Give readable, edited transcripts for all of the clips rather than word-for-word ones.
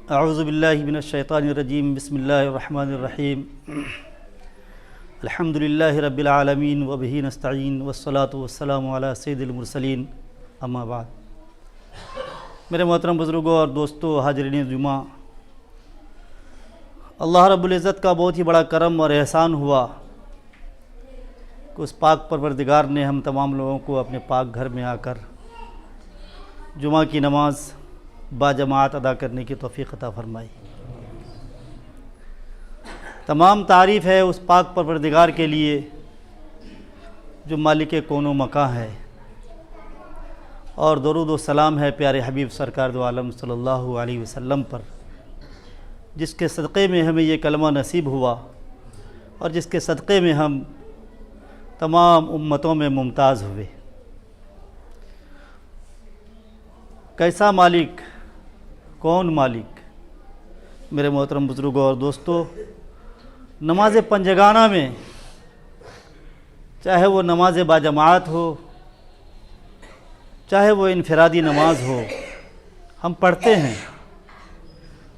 اعوذ باللہ من الشیطان الرجیم بسم اللہ الرحمن الرحیم الحمد للہ رب العالمین وبہ نستعین والصلاة والسلام علی سید المرسلین اما بعد۔ میرے محترم بزرگوں اور دوستوں، حاضرین جمعہ، اللہ رب العزت کا بہت ہی بڑا کرم اور احسان ہوا کہ اس پاک پروردگار نے ہم تمام لوگوں کو اپنے پاک گھر میں آ کر جمعہ کی نماز باجماعت ادا کرنے کی توفیق عطا فرمائی۔ تمام تعریف ہے اس پاک پروردگار کے لیے جو مالک کون و مکاں ہے، اور درود و سلام ہے پیارے حبیب سرکار دو عالم صلی اللہ علیہ وسلم پر، جس کے صدقے میں ہمیں یہ کلمہ نصیب ہوا اور جس کے صدقے میں ہم تمام امتوں میں ممتاز ہوئے۔ کیسا مالک، کون مالک؟ میرے محترم بزرگوں اور دوستوں، نماز پنجگانہ میں چاہے وہ نماز باجماعت ہو، چاہے وہ انفرادی نماز ہو، ہم پڑھتے ہیں،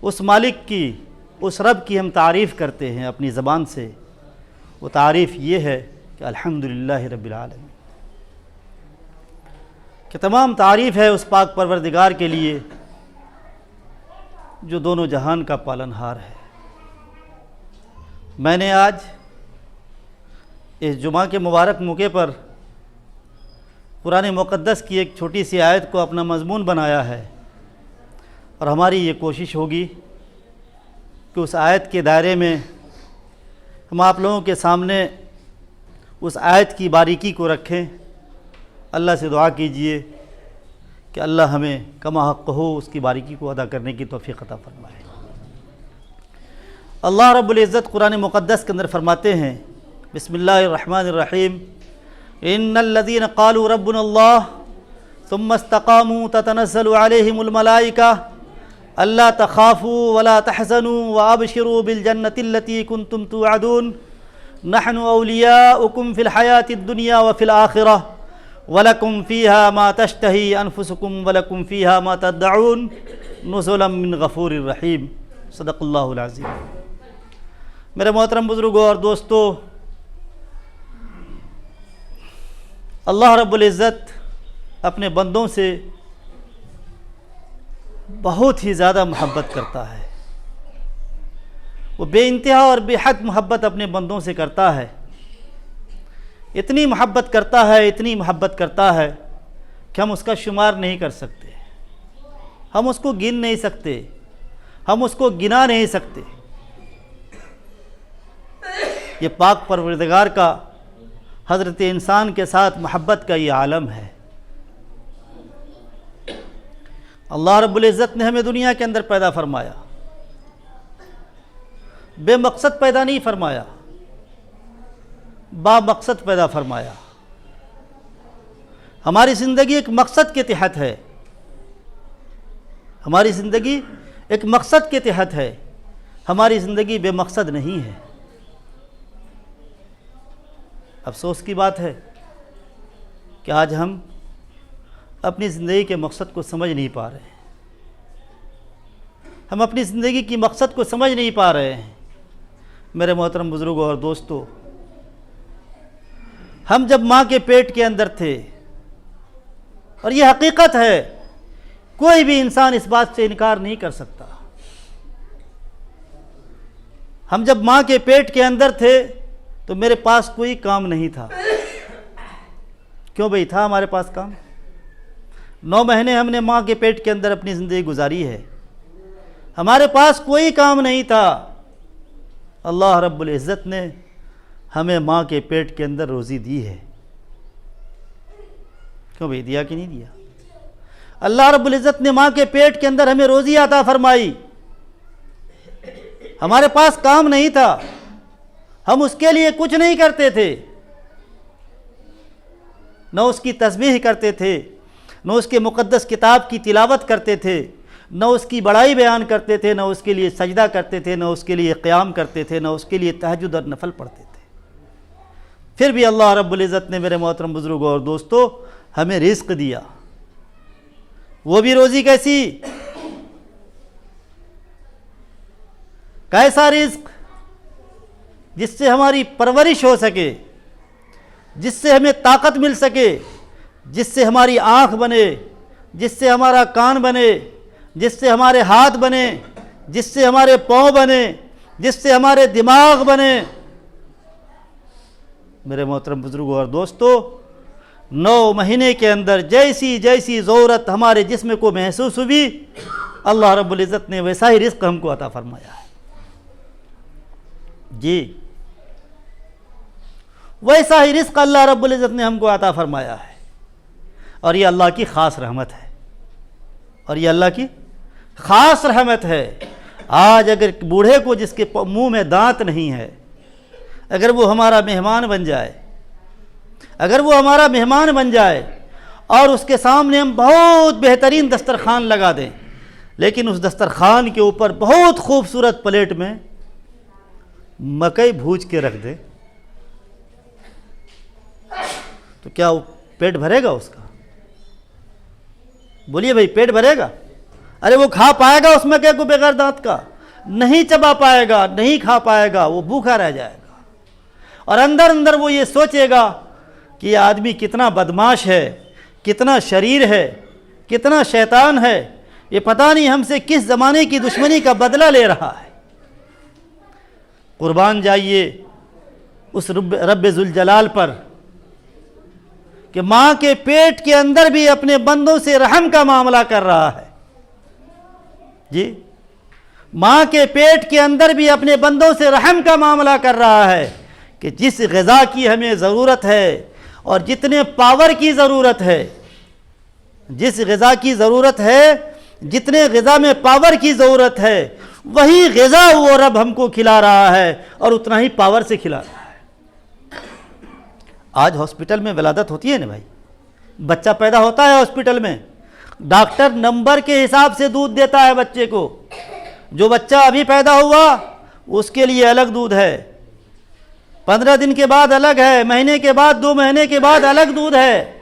اس مالک کی، اس رب کی ہم تعریف کرتے ہیں اپنی زبان سے۔ وہ تعریف یہ ہے کہ الحمدللہ رب العالمین، کہ تمام تعریف ہے اس پاک پروردگار کے لیے جو دونوں جہان کا پالنہار ہے۔ میں نے آج اس جمعہ کے مبارک موقع پر قرآن مقدس کی ایک چھوٹی سی آیت کو اپنا مضمون بنایا ہے، اور ہماری یہ کوشش ہوگی کہ اس آیت کے دائرے میں ہم آپ لوگوں کے سامنے اس آیت کی باریکی کو رکھیں۔ اللہ سے دعا کیجئے کہ اللہ ہمیں کما حق ہو اس کی باریکی کو ادا کرنے کی توفیق عطا فرمائے۔ اللہ رب العزت قرآن مقدس کے اندر فرماتے ہیں، بسم اللہ الرحمن الرحیم، ان الذین قالوا ربنا اللہ ثم استقاموا تتنزل علیہم الملائکہ الا تخافوا ولا تحزنوا وابشروا بالجنة التي كنتم توعدون نحن اولیاؤکم فی الحیاة الدنیا وفی الآخرہ وَلَكُمْ فِيهَا مَا تَشْتَهِي أَنفُسُكُمْ وَلَكُمْ فِيهَا مَا تَدَّعُونَ نُزُلًا مِّن غَفُورٍ رَحِيمٍ۔ صدق اللہ العظیم۔ میرے محترم بزرگوں اور دوستو، اللہ رب العزت اپنے بندوں سے بہت ہی زیادہ محبت کرتا ہے۔ وہ بے انتہا اور بے حد محبت اپنے بندوں سے کرتا ہے۔ اتنی محبت کرتا ہے، اتنی محبت کرتا ہے کہ ہم اس کا شمار نہیں کر سکتے، ہم اس کو گن نہیں سکتے، ہم اس کو گنا نہیں سکتے۔ یہ پاک پروردگار کا حضرت انسان کے ساتھ محبت کا یہ عالم ہے۔ اللہ رب العزت نے ہمیں دنیا کے اندر پیدا فرمایا، بے مقصد پیدا نہیں فرمایا، با مقصد پیدا فرمایا۔ ہماری زندگی ایک مقصد کے تحت ہے، ہماری زندگی ایک مقصد کے تحت ہے، ہماری زندگی بے مقصد نہیں ہے۔ افسوس کی بات ہے کہ آج ہم اپنی زندگی کے مقصد کو سمجھ نہیں پا رہے ہیں، ہم اپنی زندگی کی مقصد کو سمجھ نہیں پا رہے ہیں۔ میرے محترم بزرگوں اور دوستو، ہم جب ماں کے پیٹ کے اندر تھے، اور یہ حقیقت ہے، کوئی بھی انسان اس بات سے انکار نہیں کر سکتا، ہم جب ماں کے پیٹ کے اندر تھے تو میرے پاس کوئی کام نہیں تھا۔ کیوں بھئی؟ تھا ہمارے پاس کام۔ 9 مہینے ہم نے ماں کے پیٹ کے اندر اپنی زندگی گزاری ہے، ہمارے پاس کوئی کام نہیں تھا۔ اللہ رب العزت نے ہمیں ماں کے پیٹ کے اندر روزی دی ہے۔ کیوں بھئی؟ دیا کہ نہیں دیا؟ اللہ رب العزت نے ماں کے پیٹ کے اندر ہمیں روزی عطا فرمائی۔ ہمارے پاس کام نہیں تھا، ہم اس کے لیے کچھ نہیں کرتے تھے، نہ اس کی تسبیح کرتے تھے، نہ اس کے مقدس کتاب کی تلاوت کرتے تھے، نہ اس کی بڑائی بیان کرتے تھے، نہ اس کے لیے سجدہ کرتے تھے، نہ اس کے لیے قیام کرتے تھے، نہ اس کے لیے تہجد اور نفل پڑھتے تھے۔ پھر بھی اللہ رب العزت نے میرے محترم بزرگوں اور دوستو ہمیں رزق دیا۔ وہ بھی روزی کیسی؟ کیسا رزق جس سے ہماری پرورش ہو سکے، جس سے ہمیں طاقت مل سکے، جس سے ہماری آنکھ بنے، جس سے ہمارا کان بنے، جس سے ہمارے ہاتھ بنے، جس سے ہمارے پاؤں بنے، جس سے ہمارے دماغ بنے۔ میرے محترم بزرگوں اور دوستو، 9 مہینے کے اندر جیسی ضرورت ہمارے جسم کو محسوس ہوئی، اللہ رب العزت نے ویسا ہی رزق ہم کو عطا فرمایا ہے۔ جی، ویسا ہی رزق اللہ رب العزت نے ہم کو عطا فرمایا ہے، اور یہ اللہ کی خاص رحمت ہے، اور یہ اللہ کی خاص رحمت ہے۔ آج اگر بوڑھے کو جس کے منہ میں دانت نہیں ہے، اگر وہ ہمارا مہمان بن جائے، اگر وہ ہمارا مہمان بن جائے اور اس کے سامنے ہم بہت بہترین دسترخوان لگا دیں، لیکن اس دسترخوان کے اوپر بہت خوبصورت پلیٹ میں مکئی بھوج کے رکھ دیں، تو کیا وہ پیٹ بھرے گا اس کا؟ بولیے بھائی، پیٹ بھرے گا؟ ارے وہ کھا پائے گا اس مکئی کو بغیر دانت کا؟ نہیں چبا پائے گا، نہیں کھا پائے گا، وہ بھوکا رہ جائے گا، اور اندر اندر وہ یہ سوچے گا کہ یہ آدمی کتنا بدماش ہے، کتنا شریر ہے، کتنا شیطان ہے، یہ پتہ نہیں ہم سے کس زمانے کی دشمنی کا بدلہ لے رہا ہے۔ قربان جائیے اس رب ذوالجلال پر کہ ماں کے پیٹ کے اندر بھی اپنے بندوں سے رحم کا معاملہ کر رہا ہے۔ جی، ماں کے پیٹ کے اندر بھی اپنے بندوں سے رحم کا معاملہ کر رہا ہے کہ جس غذا کی ہمیں ضرورت ہے اور جتنے پاور کی ضرورت ہے، جس غذا کی ضرورت ہے، جتنے غذا میں پاور کی ضرورت ہے، وہی غذا وہ رب ہم کو کھلا رہا ہے اور اتنا ہی پاور سے کھلا رہا ہے۔ آج ہاسپٹل میں ولادت ہوتی ہے نا بھائی، بچہ پیدا ہوتا ہے ہاسپٹل میں، ڈاکٹر نمبر کے حساب سے دودھ دیتا ہے بچے کو۔ جو بچہ ابھی پیدا ہوا اس کے لیے الگ دودھ ہے، 15 دن کے بعد الگ ہے، مہینے کے بعد، 2 مہینے کے بعد الگ دودھ ہے،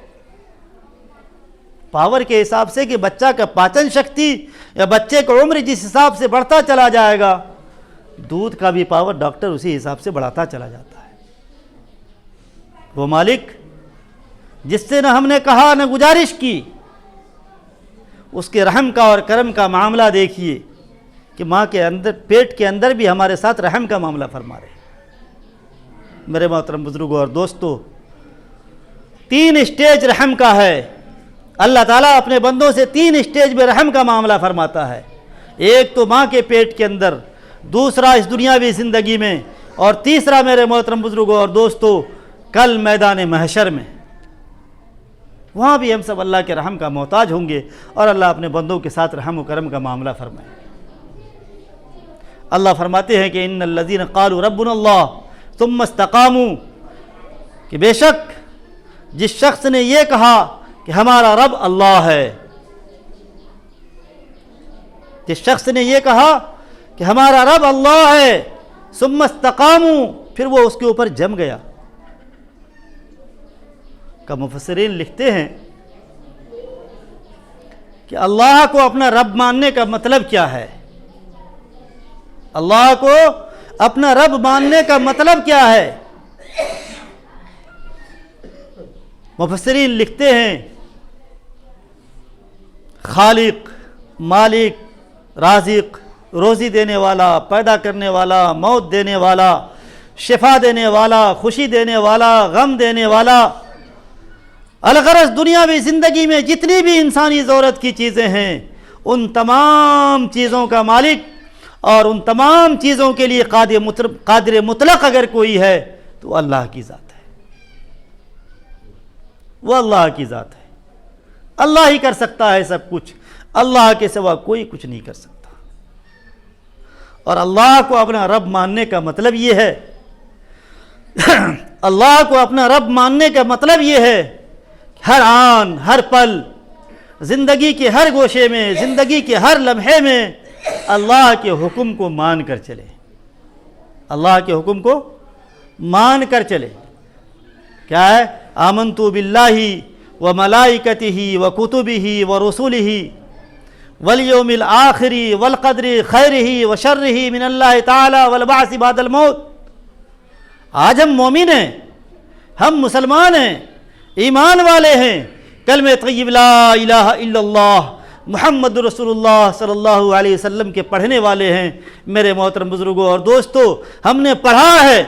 پاور کے حساب سے کہ بچہ کا پاچن شکتی یا بچے کا عمر جس حساب سے بڑھتا چلا جائے گا، دودھ کا بھی پاور ڈاکٹر اسی حساب سے بڑھاتا چلا جاتا ہے۔ وہ مالک جس سے نہ ہم نے کہا نہ گزارش کی، اس کے رحم کا اور کرم کا معاملہ دیکھیے کہ ماں کے اندر، پیٹ کے اندر بھی ہمارے ساتھ رحم کا معاملہ فرما رہے ہیں۔ میرے محترم بزرگوں اور دوستو، 3 اسٹیج رحم کا ہے۔ اللہ تعالیٰ اپنے بندوں سے 3 اسٹیج میں رحم کا معاملہ فرماتا ہے۔ ایک تو ماں کے پیٹ کے اندر، دوسرا اس دنیاوی زندگی میں، اور تیسرا میرے محترم بزرگوں اور دوستو کل میدان محشر میں۔ وہاں بھی ہم سب اللہ کے رحم کا محتاج ہوں گے اور اللہ اپنے بندوں کے ساتھ رحم و کرم کا معاملہ فرمائے۔ اللہ فرماتے ہیں کہ ان الذین قالوا ربنا اللہ ثم استقاموا، کہ بے شک جس شخص نے یہ کہا کہ ہمارا رب اللہ ہے، جس شخص نے یہ کہا کہ ہمارا رب اللہ ہے، ثم استقاموا، پھر وہ اس کے اوپر جم گیا۔ کہ مفسرین لکھتے ہیں کہ اللہ کو اپنا رب ماننے کا مطلب کیا ہے؟ اللہ کو اپنا رب ماننے کا مطلب کیا ہے؟ مفسرین لکھتے ہیں خالق، مالک، رازق، روزی دینے والا، پیدا کرنے والا، موت دینے والا، شفا دینے والا، خوشی دینے والا، غم دینے والا، الغرض دنیاوی زندگی میں جتنی بھی انسانی ضرورت کی چیزیں ہیں، ان تمام چیزوں کا مالک اور ان تمام چیزوں کے لیے قادر مطلق اگر کوئی ہے تو اللہ کی ذات ہے، وہ اللہ کی ذات ہے۔ اللہ ہی کر سکتا ہے سب کچھ، اللہ کے سوا کوئی کچھ نہیں کر سکتا۔ اور اللہ کو اپنا رب ماننے کا مطلب یہ ہے اللہ کو اپنا رب ماننے کا مطلب یہ ہے ہر آن، ہر پل، زندگی کے ہر گوشے میں، زندگی کے ہر لمحے میں اللہ کے حکم کو مان کر چلے، اللہ کے حکم کو مان کر چلے۔ کیا ہے؟ آمنتو باللہ و ملائکتہ و کتبہ و رسولہ والیوم الآخر والقدر خیرہ وشرہ من اللہ تعالی والبعث بعد الموت۔ آج ہم مومن ہیں، ہم مسلمان ہیں، ایمان والے ہیں، کلمہ طیب لا الہ الا اللہ محمد رسول اللہ صلی اللہ علیہ وسلم کے پڑھنے والے ہیں۔ میرے محترم بزرگوں اور دوستو، ہم نے پڑھا ہے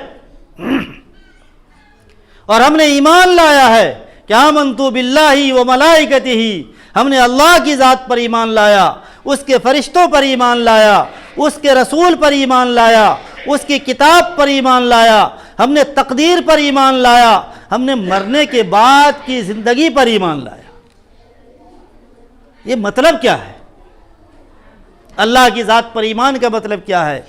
اور ہم نے ایمان لایا ہے کہ آمنت باللہ و ملائکتہ، ہم نے اللہ کی ذات پر ایمان لایا، اس کے فرشتوں پر ایمان لایا، اس کے رسول پر ایمان لایا، اس کی کتاب پر ایمان لایا، ہم نے تقدیر پر ایمان لایا، ہم نے مرنے کے بعد کی زندگی پر ایمان لایا۔ یہ مطلب کیا ہے؟ اللہ کی ذات پر ایمان کا مطلب کیا ہے؟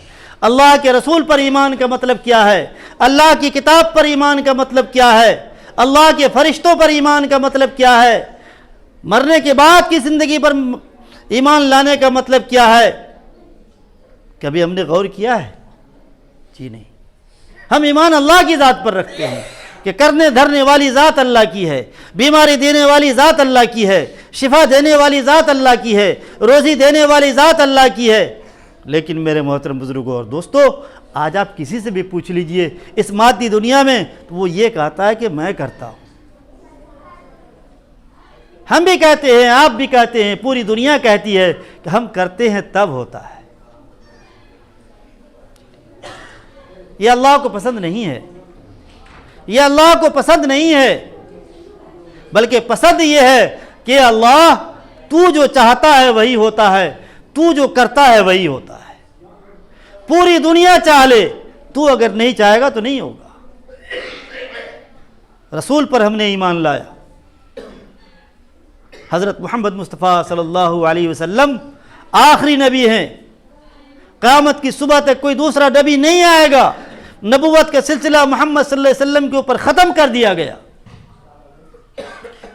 اللہ کے رسول پر ایمان کا مطلب کیا ہے؟ اللہ کی کتاب پر ایمان کا مطلب کیا ہے؟ اللہ کے فرشتوں پر ایمان کا مطلب کیا ہے؟ مرنے کے بعد کی زندگی پر ایمان لانے کا مطلب کیا ہے؟ کبھی ہم نے غور کیا ہے؟ جی نہیں۔ ہم ایمان اللہ کی ذات پر رکھتے ہیں کہ کرنے دھرنے والی ذات اللہ کی ہے، بیماری دینے والی ذات اللہ کی ہے، شفا دینے والی ذات اللہ کی ہے، روزی دینے والی ذات اللہ کی ہے۔ لیکن میرے محترم بزرگوں اور دوستو، آج آپ کسی سے بھی پوچھ لیجئے اس مادی دنیا میں، تو وہ یہ کہتا ہے کہ میں کرتا ہوں۔ ہم بھی کہتے ہیں، آپ بھی کہتے ہیں، پوری دنیا کہتی ہے کہ ہم کرتے ہیں تب ہوتا ہے۔ یہ اللہ کو پسند نہیں ہے، یہ اللہ کو پسند نہیں ہے، بلکہ پسند یہ ہے کہ اللہ تو جو چاہتا ہے وہی ہوتا ہے، تو جو کرتا ہے وہی ہوتا ہے۔ پوری دنیا چاہ لے، تو اگر نہیں چاہے گا تو نہیں ہوگا۔ رسول پر ہم نے ایمان لایا، حضرت محمد مصطفیٰ صلی اللہ علیہ وسلم آخری نبی ہیں، قیامت کی صبح تک کوئی دوسرا نبی نہیں آئے گا، نبوت کا سلسلہ محمد صلی اللہ علیہ وسلم کے اوپر ختم کر دیا گیا۔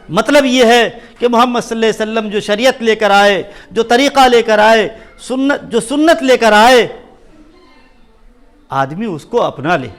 مطلب یہ ہے کہ محمد صلی اللہ علیہ وسلم جو شریعت لے کر آئے، جو طریقہ لے کر آئے، جو سنت لے کر آئے، آدمی اس کو اپنا لے،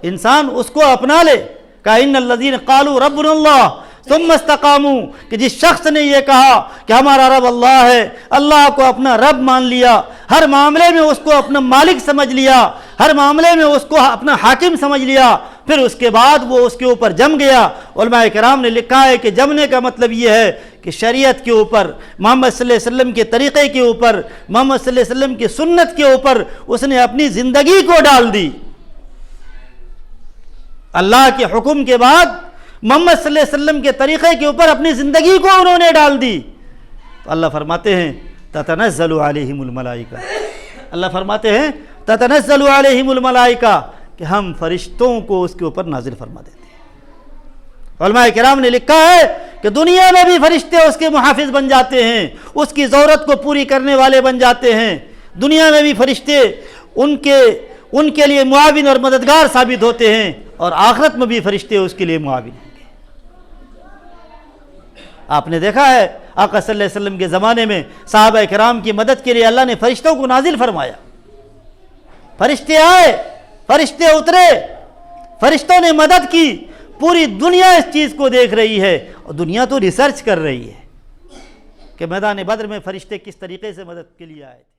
انسان اس کو اپنا لے۔ کہ ان الذین قالوا ربنا اللہ ثم استقاموا، کہ جس شخص نے یہ کہا کہ ہمارا رب اللہ ہے، اللہ کو اپنا رب مان لیا، ہر معاملے میں اس کو اپنا مالک سمجھ لیا، ہر معاملے میں اس کو اپنا حاکم سمجھ لیا، پھر اس کے بعد وہ اس کے اوپر جم گیا۔ علماء کرام نے لکھا ہے کہ جمنے کا مطلب یہ ہے کہ شریعت کے اوپر، محمد صلی اللہ علیہ وسلم کے طریقے کے اوپر، محمد صلی اللہ علیہ وسلم کی سنت کے اوپر اس نے اپنی زندگی کو ڈال دی۔ اللہ کے حکم کے بعد محمد صلی اللہ علیہ وسلم کے طریقے کے اوپر اپنی زندگی کو انہوں نے ڈال دی۔ تو اللہ فرماتے ہیں تتنزل علیہم الملائکہ، اللہ فرماتے ہیں تتنزل علیہم الملائکہ، کہ ہم فرشتوں کو اس کے اوپر نازل فرما دیتے ہیں۔ علماء کرام نے لکھا ہے کہ دنیا میں بھی فرشتے اس کے محافظ بن جاتے ہیں، اس کی ضرورت کو پوری کرنے والے بن جاتے ہیں۔ دنیا میں بھی فرشتے ان کے لیے معاون اور مددگار ثابت ہوتے ہیں، اور آخرت میں بھی فرشتے اس کے لیے معاون ہیں۔ آپ نے دیکھا ہے آقا صلی اللہ علیہ وسلم کے زمانے میں صحابہ کرام کی مدد کے لیے اللہ نے فرشتوں کو نازل فرمایا۔ فرشتے آئے، فرشتے اترے، فرشتوں نے مدد کی۔ پوری دنیا اس چیز کو دیکھ رہی ہے، اور دنیا تو ریسرچ کر رہی ہے کہ میدان بدر میں فرشتے کس طریقے سے مدد کے لیے آئے تھے۔